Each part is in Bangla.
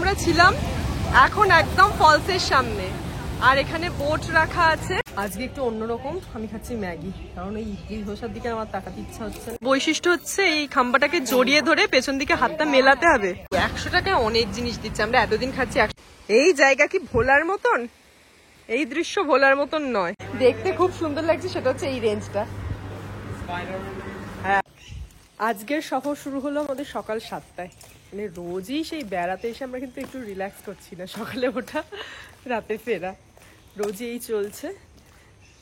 আমরা ছিলাম এখন একদম ফলসের সামনে, আর এখানে বোট রাখা আছে। আজকে একটু অন্যরকম, আমি খাচ্ছি ম্যাগি, কারণ এই ইডলি ধোসার দিকে আমার তাকাতে ইচ্ছা হচ্ছে। বৈশিষ্ট্য হচ্ছে এই খাম্বাটাকে জড়িয়ে ধরে পেছন দিকে হাতটা মেলাতে হবে। 100 টাকায় অনেক জিনিস দিচ্ছে, আমরা এতদিন খাচ্ছি। এই জায়গা কি ভোলার মতন? এই দৃশ্য ভোলার মতন নয়, দেখতে খুব সুন্দর লাগছে। সেটা হচ্ছে এই রেঞ্জটা। হ্যাঁ, আজকের সফর শুরু হলো আমাদের সকাল 7টায়। মানে রোজই সেই বেড়াতে এসে আমরা কিন্তু একটু রিল্যাক্স করছি না, সকালে ওঠা রাতে ফেরা, রোজই এই চলছে।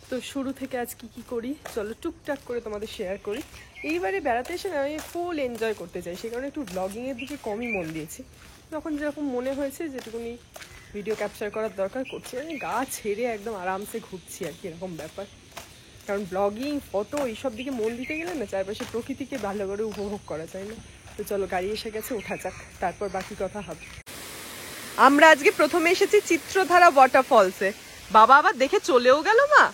তো শুরু থেকে আজ কি করি চলো টুকটাক করে তোমাদের শেয়ার করি। এইবারে বেড়াতে এসে আমি ফুল এনজয় করতে চাই, সেই কারণে একটু ব্লগিংয়ের দিকে কমই মন দিয়েছি। যখন যেরকম মনে হয়েছে যেটুকুনি ভিডিও ক্যাপচার করার দরকার করছি, আমি গা ছেড়ে একদম আরামসে ঘুরছি আর কি, এরকম ব্যাপার। কারণ ব্লগিং ফটো এইসব দিকে মন দিতে গেলে না চারপাশে প্রকৃতিকে ভালো করে উপভোগ করা যায় না। তো চলো গাড়ি এসে গেছে, ওঠা যাক, তারপর বাকি কথা হবে। আমরা আজকে প্রথমে এসেছি চিত্রধারা ওয়াটারফলসে। বাবা আবার দেখে চলেও গেল মা।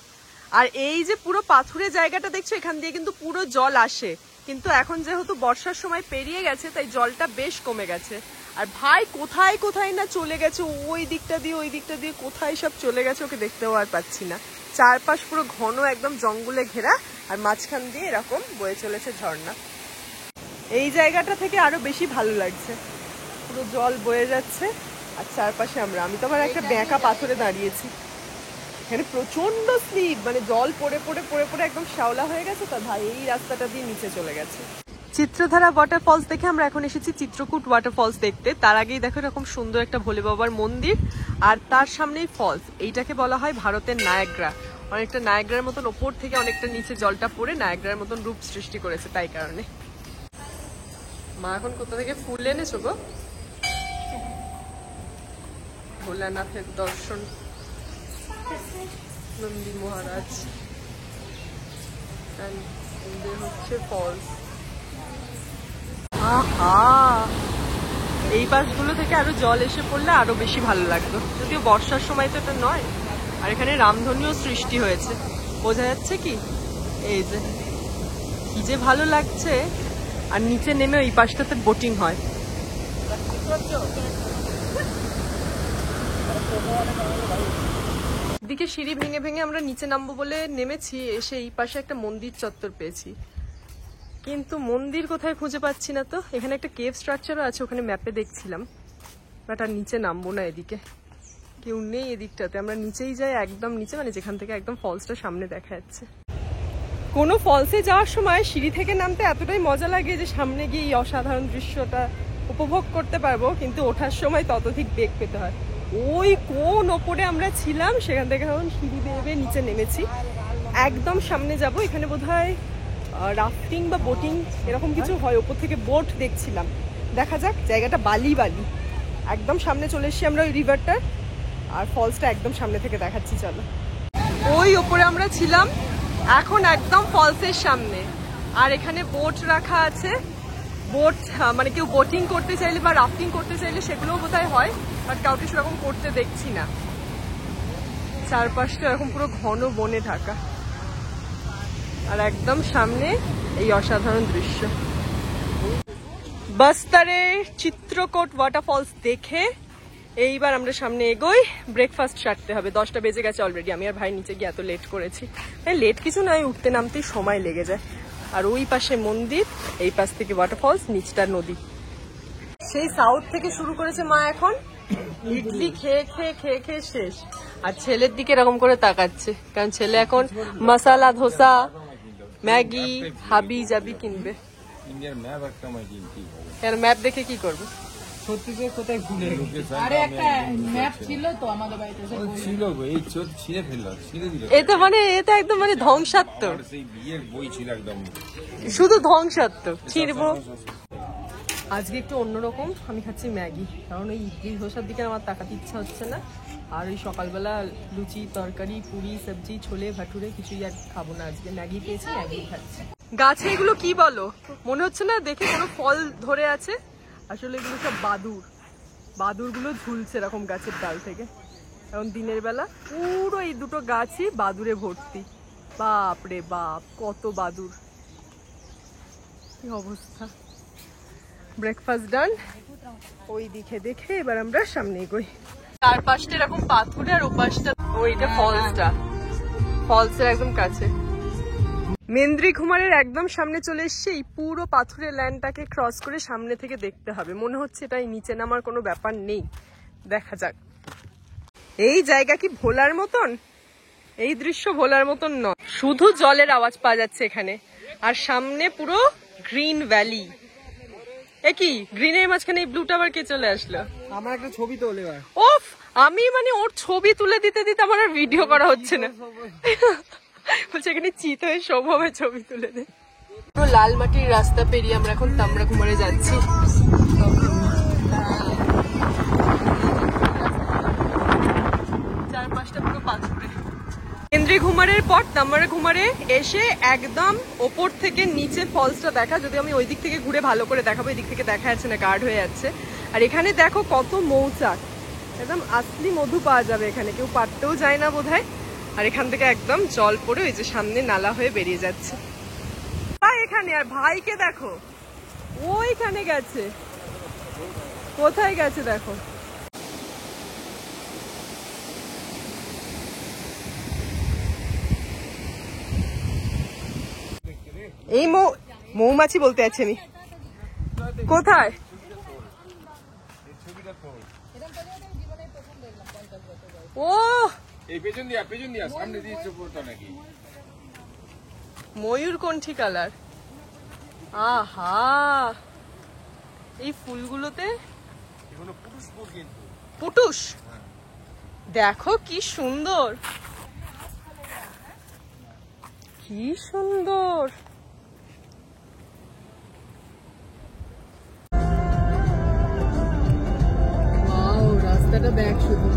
আর এই যে পুরো পাথুরে জায়গাটা দেখছো, এখান দিয়ে কিন্তু পুরো জল আসে, কিন্তু এখন যেহেতু বর্ষার সময় পেরিয়ে গেছে তাই জলটা বেশ কমে গেছে। আর ভাই কোথায় কোথায় না চলে গেছে, ওই দিকটা দিয়ে ওই দিকটা দিয়ে কোথায় সব চলে গেছে, ওকে দেখতেও আর পাচ্ছি না। চারপাশ পুরো ঘন একদম জঙ্গলে ঘেরা, আর মাঝখান দিয়ে এরকম বয়ে চলেছে ঝর্ণা। এই জায়গাটা থেকে আরো বেশি ভালো লাগছে, পুরো জল বয়ে যাচ্ছে আর চারপাশে আমি তো আবার একটা বেঁকা পাথরে দাঁড়িয়েছি। এখানে প্রচন্ড স্লিপ, মানে জল পড়ে পড়ে পড়ে পড়ে একদম শ্যাওলা হয়ে গেছে। তা ভাই এই রাস্তাটা দিয়ে নিচে চলে গেছে। চিত্রধারা ওয়াটারফলস দেখে আমরা এখন এসেছি চিত্রকূট ওয়াটারফলস দেখতে। তার আগেই দেখো এরকম সুন্দর একটা ভোলে বাবার মন্দির, আর তার সামনেই ফলস। এইটাকে বলা হয় ভারতের নায়াগ্রা। অনেকটা নায়াগ্রার মতন ওপর থেকে অনেকটা নিচে জলটা পড়ে নায়াগ্রার মতন রূপ সৃষ্টি করেছে, তাই কারণে। মা এখন কোথা থেকে ফুল এনেছো গো? ভোলানাথের দর্শন, নন্দী মহারাজ, হচ্ছে ফলস। আহা, এই পাশগুলো থেকে আরো জল এসে পড়লে আরো বেশি ভালো লাগতো, যদিও বর্ষার সময় তো এটা নয়। আর এখানে রামধনুও সৃষ্টি হয়েছে, বোঝা যাচ্ছে কি? এই যে কি যে ভালো লাগছে। আর নিচে নেমে ওই পাশটাতে বোটিং হয়। দিকে সিঁড়ি ভেঙে ভেঙে আমরা নিচে নামবো বলে নেমেছি, এসে এই পাশে একটা মন্দির চত্বর পেয়েছি, কিন্তু মন্দির কোথায় খুঁজে পাচ্ছি না। তো এখানে একটা কেভ স্ট্রাকচারও আছে, ওখানে ম্যাপে দেখছিলাম, বাট আর নিচে নামবো না, এদিকে কেউ নেই এদিকটাতে। আমরা নিচেই যাই, একদম নিচে, মানে যেখান থেকে একদম ফলসটা সামনে দেখা যাচ্ছে। কোনো ফলসে যাওয়ার সময় সিঁড়ি থেকে নামতে এতটাই মজা লাগে যে সামনে গিয়ে এই অসাধারণ দৃশ্যটা উপভোগ করতে পারবো, কিন্তু ওঠার সময় ততোধিক বেগ পেতে হয়। ওই কোন ওপরে আমরা ছিলাম, সেখান থেকে এখন সিঁড়ি বেয়ে বেয়ে নিচে নেমেছি, একদম সামনে যাব। এখানে বোধহয় রাফটিং বা বোটিং এরকম কিছু হয়, ওপর থেকে বোট দেখছিলাম। দেখা যাক, জায়গাটা বালি বালি। একদম সামনে চলে এসেছি আমরা ওই রিভারটার, আর ফলসটা একদম সামনে থেকে দেখাচ্ছি চলো। ওই ওপরে আমরা ছিলাম, এখন একদম ফলসের সামনে, আর এখানে বোট রাখা আছে। বোট মানে কেউ বোটিং করতে চাইলে বা রাফটিং করতে চাইলে সেগুলোও বোধহয় হয়, বাট কাউকে সেরকম করতে দেখছি না। চারপাশটা এরকম পুরো ঘন বনে ঢাকা, আর একদম সামনে এই অসাধারণ দৃশ্য। বস্তারের চিত্রকূট ওয়াটারফলস দেখে এইবার আমরা সামনে এগোই। ব্রেকফাস্ট সারতে হবে, 10টা বেজে গেছে অলরেডি। আমি আর ভাই নিচে গিয়ে এত লেট করেছি, লেট কিছু নয়, উঠতে নামতেই সময় লেগে যায়। আর ওই পাশে মন্দির, এই পাশ থেকে ওয়াটারফলস, নিচটা নদী। সেই সাউথ থেকে শুরু করেছে মা এখন, ইডলি খেয়ে খেয়ে খেয়ে খেয়ে শেষ। আর ছেলের দিকে এরকম করে তাকাচ্ছে, কারণ ছেলে এখন মশালা ধোসা, ম্যাগি, হাবি জাবি কিনবে। কেন ম্যাপ দেখে কি করবে? কোথায় ঘুরে আরে একটা ম্যাপ ছিল তো আমাদের বাড়িতে, ছিল এই চোখ ছিঁড়ে ফেললো, ছিঁড়ে দিল। এটা মানে এটা একদম মানে ধ্বংসাত্মক, সেই বিয়ের বই ছিল একদম শুধু ধ্বংসাত্মক, ছিঁড়বো। আজকে একটু অন্যরকম, আমি খাচ্ছি ম্যাগি, কারণ ওই ইডলি ধোসার দিকে আমার তাকাতে ইচ্ছা হচ্ছে না। আর ওই সকালবেলা লুচি তরকারি পুরি সবজি ছোলে ভাটুরে কিছুই আর খাবো না, আজকে ম্যাগি পেয়েছি, ম্যাগি খাচ্ছি। গাছে এগুলো কি বলো? মনে হচ্ছে না দেখে কোনো ফল ধরে আছে, আসলে এগুলো সব বাদুর। বাদুরগুলো ঝুলছে এরকম গাছের ডাল থেকে। এখন দিনের বেলা পুরো এই দুটো গাছই বাদুরে ভর্তি। বাপ রে বাপ, কত বাদুর, কি অবস্থা। ব্রেকফাস্ট ডান। ওই দিকে দেখে এবার আমরা সামনে এগোই। চার পাশটা এরকম পাথরে আর ওপাশটা ওইটা ফলসটা, ফলসের একদম কাছে। মেন্দ্রি ঘুমারের একদম সামনে চলে এসছে। এই পুরো পাথরের ল্যান্ডটাকে ক্রস করে সামনে থেকে দেখতে হবে। মনে হচ্ছে এটাই নিচে নামার কোনো ব্যাপার নেই, দেখা যাক। এই জায়গা কি ভোলার মতন? এই দৃশ্য ভোলার মতন নয়, শুধু জলের আওয়াজ পাওয়া যাচ্ছে এখানে, আর সামনে পুরো গ্রিন ভ্যালি। এ কি গ্রিনের মাঝখানে এই ব্লুটা আবার কে চলে আসলো? আমার একটা ছবি তোলে। ওফ, আমি মানে ওর ছবি তুলে দিতে দিতে আমার আর ভিডিও করা হচ্ছে না। বলছে এখানে চিত হয়ে সৌভাবে ছবি তুলে দে। পুরো লাল মাটির রাস্তা পেরিয়ে আমরা এখন তামরা ঘুমারে যাচ্ছি। চারপাশটা পুরো পাথরে। মেন্দ্রি ঘুমারের পর তামরা ঘুমারে এসে একদম ওপর থেকে নিচে ফলসটা দেখা। যদি আমি ওই দিক থেকে ঘুরে ভালো করে দেখাবো, এই দিক থেকে দেখা যাচ্ছে না, গার্ড হয়ে যাচ্ছে। আর এখানে দেখো কত মৌচাক, একদম আসলি মধু পাওয়া যাবে এখানে, কেউ পারতেও যায় না বোধহয়। আর এখান থেকে একদম জল পড়ে ওই যে সামনে নালা হয়ে বেরিয়ে যাচ্ছে। এখানে আর ভাইকে দেখো, ওইখানে গেছে, কোথায় গেছে দেখো। এই মৌমাছি বলতে আছি আমি, কোথায়? ও এই পেছন দিয়া সামনে দিয়ে চোখটা নাকি ময়ূরকণ্ঠী কালার। আহা, এই ফুলগুলোতে পুটুস, দেখো কি সুন্দর, কি সুন্দর। রাস্তাটা দেখ, শুধু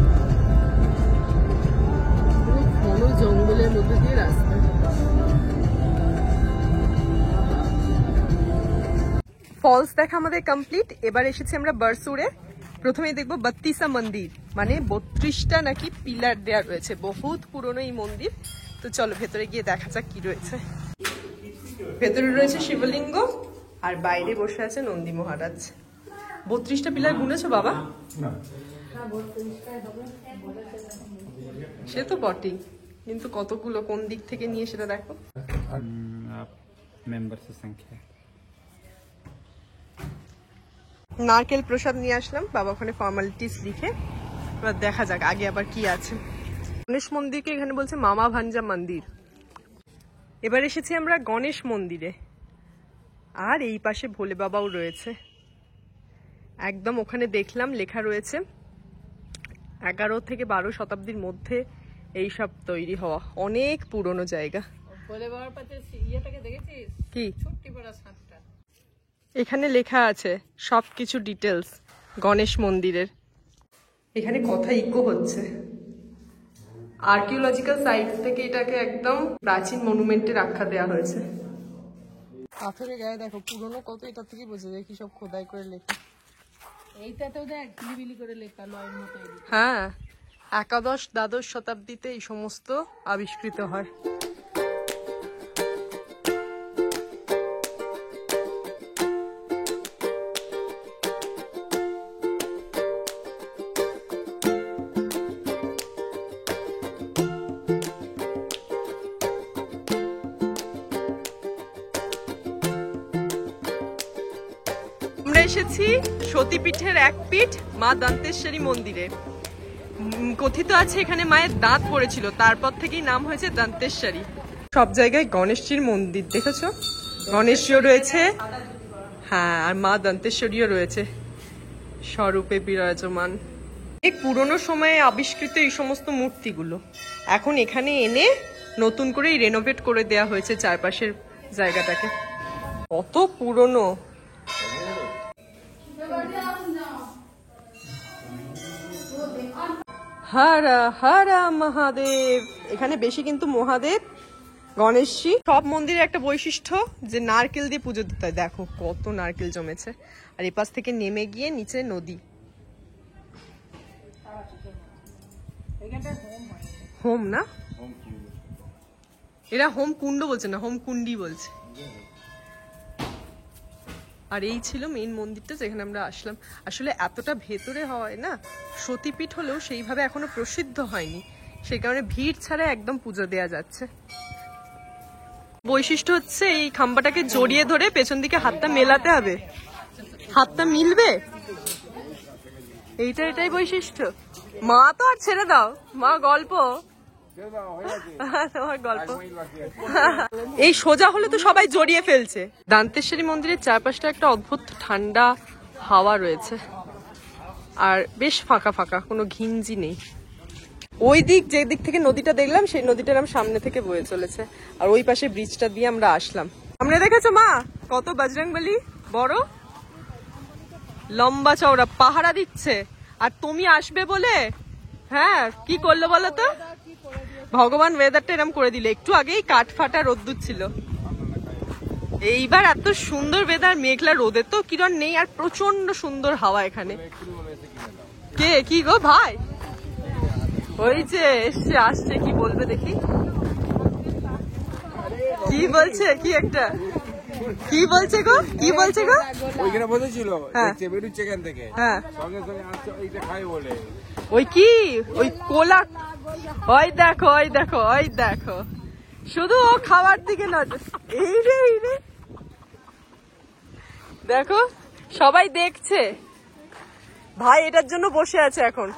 ঘন জঙ্গলের মধ্যে দিয়ে রাস্তা। ফলস দেখা আমাদের কমপ্লিট। এবার এসেছি আমরা বারসুরে। প্রথমেই দেখবো 32 মন্দির, মানে 32টা নাকি পিলার দেয়া রয়েছে, বহুত পুরনো এই মন্দির। তো চলো ভেতরে গিয়ে দেখা যাক কি রয়েছে। ভেতরে রয়েছে শিবলিঙ্গ আর বাইরে বসে আছে নন্দী মহারাজ। 32টা পিলার গুনেছো বাবা? সে তো বটেই, কিন্তু কতগুলো কোন দিক থেকে নিয়ে সেটা দেখো। নারকেল প্রসাদ নিয়ে আসলাম, বাবা ওখানে ফর্মালিটিস লিখে। এবার দেখা যাক আগে আবার কি আছে। গণেশ মন্দিরকে এখানে বলছে মামা ভাঞ্জা মন্দির। এবার এসেছি আমরা গণেশ মন্দিরে, আর এই পাশে ভোলে বাবাও রয়েছে। একদম ওখানে দেখলাম লেখা রয়েছে 11 থেকে 12 শতাব্দীর মধ্যে এইসব তৈরি হওয়া, অনেক পুরনো জায়গা। কি এখানে লেখা আছে সবকিছু ডিটেলস গণেশ মন্দিরের। এখানে কথা ইকো হচ্ছে। আর্কিওলজিক্যাল সাইট থেকে এটাকে একদম প্রাচীন মনুমেন্টের আখ্যা দেওয়া হয়েছে। পাথরের গায়ে দেখো পুরনো কত, এটা থেকে বোঝা যায় কি সব খোদাই করে লেখা। এইটাতেও দেখ বিলি করে লেখা লয়ের মতো। হ্যাঁ, 11-12 শতাব্দীতে এই সমস্ত আবিষ্কৃত হয়। আমরা এসেছি সতীপীঠের এক পীঠ মা দন্তেশ্বরী মন্দিরে। কথিত আছে এখানে মায়ের দাঁত পড়েছিল, তারপর থেকেই নাম হয়েছে দন্তেশ্বরী। সব জায়গায় গণেশজির মন্দির দেখেছো, গণেশজিও রয়েছে, হ্যাঁ, আর মা দন্তেশ্বরীও রয়েছে স্বরূপে বিরাজমান। এক পুরনো সময়ে আবিষ্কৃত এই সমস্ত মূর্তিগুলো এখন এখানে এনে নতুন করে রেনোভেট করে দেয়া হয়েছে চারপাশের জায়গাটাকে। কত পুরনো। হারা হারা মহাদেব। এখানে বেশি কিন্তু মহাদেব গণেশজি। সব মন্দিরের একটা বৈশিষ্ট্য যে নারকেল দিয়ে পুজো দিতে হয়। দেখো কত নারকেল জমেছে, আর এপাশ থেকে নেমে গিয়ে নিচে নদী। হোম না, এরা হোম কুণ্ড বলছে না, হোম কুন্ডি বলছে। আর এই ছিল মেইন মন্দিরটা যেখানে আমরা আসলাম। আসলে এতটা ভেতরে হয় না, সতীপীঠ হলেও সেইভাবে এখনো প্রসিদ্ধ হয়নি, সেই কারণে ভিড় ছাড়া একদম পুজো দেয়া যাচ্ছে। বৈশিষ্ট্য হচ্ছে এই খাম্বাটাকে জড়িয়ে ধরে পেছন দিকে হাতটা মেলাতে হবে, হাতটা মিলবে, এটাই বৈশিষ্ট্য। মা তো আর ছেড়ে দাও, মা গল্প তোমার গল্প। এই সোজা হলে তো সবাই জড়িয়ে ফেলছে। দান্তেশ্বরী মন্দিরের চারপাশটা একটা অদ্ভুত ঠান্ডা হাওয়া রয়েছে, আর বেশ ফাঁকা ফাঁকা, কোনো ঘিঞ্জি নেই। ওই দিক যে দিক থেকে নদীটা দেখলাম সেই নদীটার সামনে থেকে বয়ে চলেছে, আর ওই পাশে ব্রিজটা দিয়ে আমরা আসলাম। সামনে দেখেছো মা কত বজরংবলী বড় লম্বা চওড়া পাহারা দিচ্ছে, আর তুমি আসবে বলে হ্যাঁ কি করলো বলো তো, ভগবান ওয়েদারটা এরম করে দিলে। একটু আগেই কাঠ ফাটা রোদ্দুর ছিল, এইবার এত সুন্দর ওয়েদার, মেঘলা, রোদের তো কিরণ নেই, আর প্রচন্ড সুন্দর হাওয়া এখানে। কে কি গো ভাই, ওই যে এসছে আসছে, কি বলবে দেখি, কি বলছে, কি একটা কি বলছে গো, কি বলছে গো, ওইখানে বসেছিল হ্যাঁ বেরুচ্ছে এখান থেকে, হ্যাঁ সঙ্গে সঙ্গে আসছে ওইটা খাই বলে। ওই কি ওই কোলা, ওই দেখো ওই দেখো ওই দেখো, শুধু ও খাবার দিকে নজর, এই রে দেখো সবাই দেখছে, ভাই এটার জন্য বসে আছে এখন।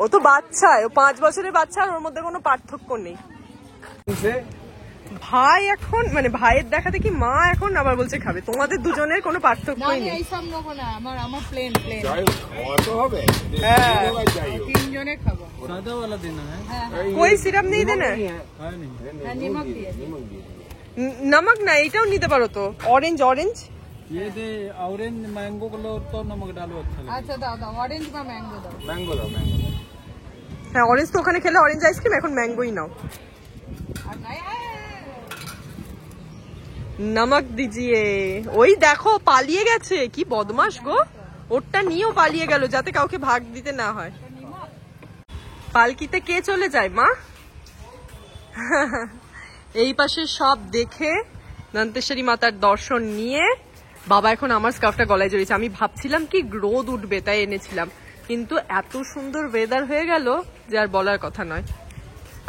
ও তো বাচ্চা, ও 5 বছরের বাচ্চা, আর ওর মধ্যে কোনো পার্থক্য নেই। ভাই এখন মানে ভাইয়ের দেখা দেখি মা এখন আবার বলছে খাবে, তোমাদের দুজনের কোনো পার্থক্যই নেই। এইসব নেবো না, আমার প্লেন হবে হ্যাঁ তিনজনে খাবো। कोई सिरप नहीं देना है, নিমক দিয়ে नमक ना এটাও নিতে পারো তো, অরেঞ্জ অরেঞ্জ ये दे ऑरेंज मैंगो कलर तो नमक डालो अच्छा लगेगा। আচ্ছা দাও দাও, অরেঞ্জ বা ম্যাঙ্গো দাও। ম্যাঙ্গো দাও, ম্যাঙ্গো। হ্যাঁ অরেঞ্জ তো ওখানে খেলে অরেঞ্জ আইসক্রিম, এখন ম্যাঙ্গোই নাও। আর নাই নমক দিজিয়ে। ওই দেখো পালিয়ে গেছে, কি বদমাশ গো, ওরটা নিয়েও পালিয়ে গেল যাতে কাউকে ভাগ দিতে না হয়। পালকিতে কে চলে যায় মা? এই পাশে সব দেখে দন্তেশ্বরী মাতার দর্শন নিয়ে বাবা এখন আমার স্কার্ফটা গলায় জড়িয়েছে। আমি ভাবছিলাম কি রোদ উঠবে তাই এনেছিলাম, কিন্তু এত সুন্দর ওয়েদার হয়ে গেল যে আর বলার কথা নয়।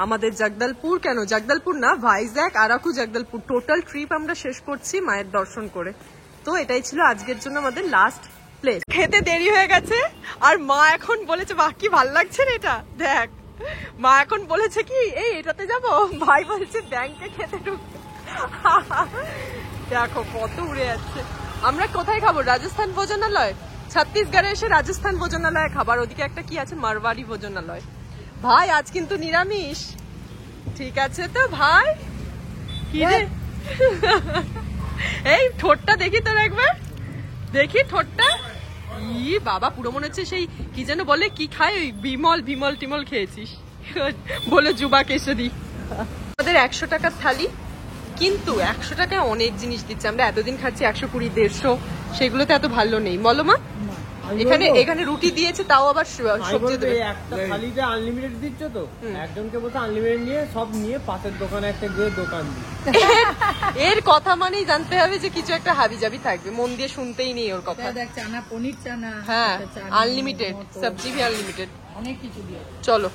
আমাদের জগদলপুর, কেন জগদলপুর না, ভাইজ্যাক, আরাকু, জগদলপুর টোটাল ট্রিপ আমরা শেষ করছি মায়ের দর্শন করে। তো এটাই ছিল আজকের জন্য আমাদের লাস্ট প্লেস। খেতে দেরি হয়ে গেছে, আর মা এখন বলেছে বাহ কি ভাল লাগছে রে এটা দেখ, মা এখন বলেছে কি এই এটাতে যাব, ভাই বলছে ব্যাংকে খেতে ঢুকতে। দেখো কত উড়ে যাচ্ছে। আমরা কোথায় খাবো? রাজস্থান ভোজনালয়, ছত্তিশগড়ে এসে রাজস্থান ভোজনালয়ে খাবার, ওদিকে একটা কি আছে মারওয়াড়ি ভোজনালয়। ভাই আজ কিন্তু নিরামিষ, ঠিক আছে তো ভাই? কি রে এই ঠোঁটটা দেখি তোর একবার, দেখি ঠোঁটটা, ই বাবা পুরো মনে হচ্ছে সেই কি যেন বলে, কি খায় ওই বিমল বিমল টিমল খেয়েছিস বলে যুবা কেশরী। আমাদের 100 টাকার থালি, কিন্তু 100 টাকায় অনেক জিনিস দিচ্ছে। আমরা এতদিন খাচ্ছি 120, 150, সেগুলোতে এত ভালো নেই বলো মা। এখানে রুটি দিয়েছে, তাও আবার সবজি দেবে। একটা থালিতে আনলিমিটেড দিচ্ছ তো, একজনকে বলতে আনলিমিটেড নিয়ে সব নিয়ে পাশের দোকানে একটা গিয়ে দোকান দিই। এর কথা মানেই জানতে হবে যে কিছু একটা হাবিজাবি থাকবে, মন দিয়ে শুনতেই নেই ওর কথা। দেখ চানা, পনির চানা, হ্যাঁ আনলিমিটেড, সবজি ভি আনলিমিটেড, অনেক কিছু দিয়ে। চলো।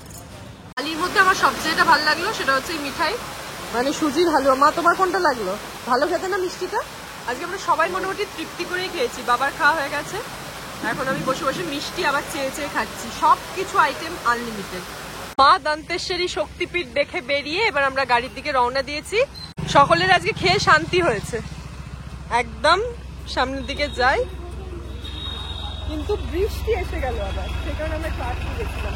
থালির মধ্যে আমার সবচেয়ে যেটা ভালো লাগলো সেটা হচ্ছে এই মিঠাই, মানে সুজির হালুয়া। মা তোমার কোনটা লাগলো? ভালো খেতে না মিষ্টিটা? আজকে আমরা সবাই মোটামুটি তৃপ্তি করেই খেয়েছি, বাবার খাওয়া হয়ে গেছে, এখন আমি বসে বসে মিষ্টি আবার চেয়ে চেয়ে খাচ্ছি, সব কিছু আইটেম আনলিমিটেড। মা দন্তেশ্বরী শক্তিপীঠ দেখে বেরিয়ে এবার আমরা গাড়ির দিকে রওনা দিয়েছি। সকলের আজকে খেয়ে শান্তি হয়েছে, একদম সামনের দিকে যাই, কিন্তু বৃষ্টি এসে গেল আবার, সে কারণে আমরা একটু আটকে গেছিলাম।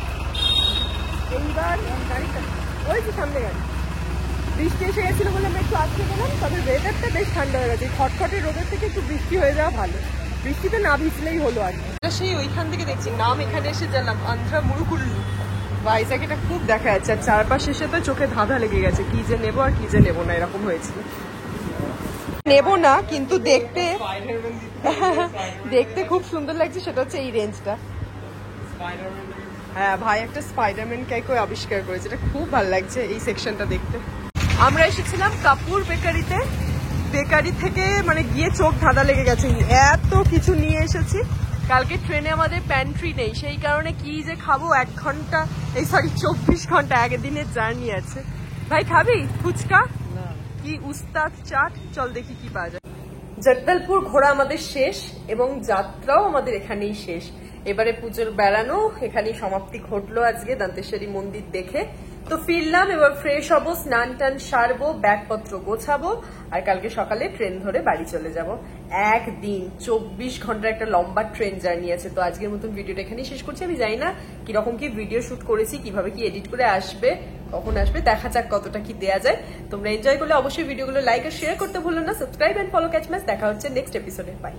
এইবার গাড়িটা ওই যে সামনে গাড়ি, বৃষ্টি এসে গেছিল বলে আমরা একটু আটকে গেলাম। তবে ওয়েদারটা বেশ ঠান্ডা হয়ে গেছে, খটখটে রোদের থেকে একটু বৃষ্টি হয়ে যাওয়া ভালো, বৃষ্টিতে না ভিজলেই হলো আর কি। সেই ওইখান থেকে দেখছি নাম, এখানে এসে গেলাম আন্ধ্রা মুরুকুল্লু, ভাইজ্যাক, এটা খুব দেখা যাচ্ছে, আর চারপাশ এসে তো চোখে ধাঁধা লেগে গেছে, কি যে নেবো আর কি যে নেবো না, এরকম হয়েছিল। নেবো না কিন্তু দেখতে দেখতে খুব সুন্দর লাগছে, সেটা হচ্ছে এই রেঞ্জটা। হ্যাঁ ভাই একটা স্পাইডারম্যান কেকও আবিষ্কার করেছে, এটা খুব ভালো লাগছে এই সেকশনটা দেখতে। আমরা এসেছিলাম কাপুর বেকারিতে, বেকারি থেকে মানে গিয়ে চোখ ধাঁধা লেগে গেছে, এত কিছু নিয়ে এসেছি। কালকে ট্রেনে আমাদের প্যান্ট্রি নেই, সেই কারণে কি যে খাবো, 1 ঘন্টা 24 ঘন্টা আগের দিনের জার্নি আছে। ভাই খাবি ফুচকা কি উস্তাদ চাট? চল দেখি কি পাওয়া যায়। জগদলপুর ঘোরা আমাদের শেষ এবং যাত্রাও আমাদের এখানেই শেষ। এবারে পুজোর বেড়ানো এখানেই সমাপ্তি ঘটলো আজকে দান্তেশ্বরী মন্দির দেখে। তো ফিরলাম, এবার ফ্রেশ হবো, স্নান টান সারবো, ব্যাগপত্র গোছাবো, আর কালকে সকালে ট্রেন ধরে বাড়ি চলে যাব। একদিন 24 ঘন্টার একটা লম্বা ট্রেন জার্নি আছে। তো আজকের মতন ভিডিওটা এখানেই শেষ করছি। আমি জানি না কিরকম কি ভিডিও শুট করেছি, কিভাবে কি এডিট করে আসবে, কখন আসবে, দেখা যাক কতটা কি দেয়া যায়। তোমরা এনজয় করলে অবশ্যই ভিডিওগুলো লাইক আর শেয়ার করতে ভুলো না। Subscribe and follow catch match. দেখা হচ্ছে নেক্সট এপিসোডে। বাই।